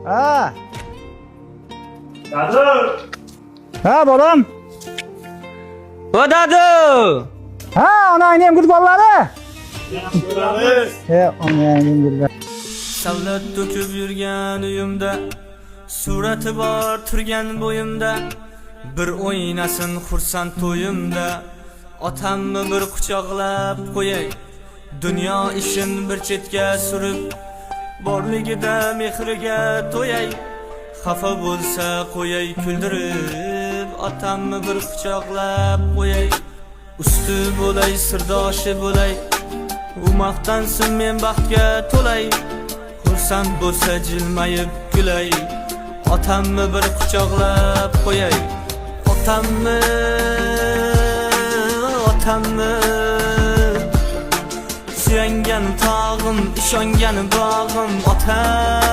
Ha. Dadu. Ha bolam. O dadu. Ha, onangni ham futbollari. Yaxshi ko'ramiz. Onangni gullar. Savlat to'kib yurgan uyimda, surati bor turgan bo'yimda, bir o'ynasin xursand to'yimda, otamni bir quchoqlab qo'yay, dunyo ishin bir chetga surib, borligida mehriga to'yay, xafa bo'lsa qo'yay kuldirib, otamni bir quchoqlab qo'yay, usti bo'lay sirdoshi bo'lay, u maqtansin men baxtga to'lay, xursand bo'lsa jilmayib kulay, otamni bir quchoqlab qo'yay, otamni suyangan tog'im, ishongan bog'im, otam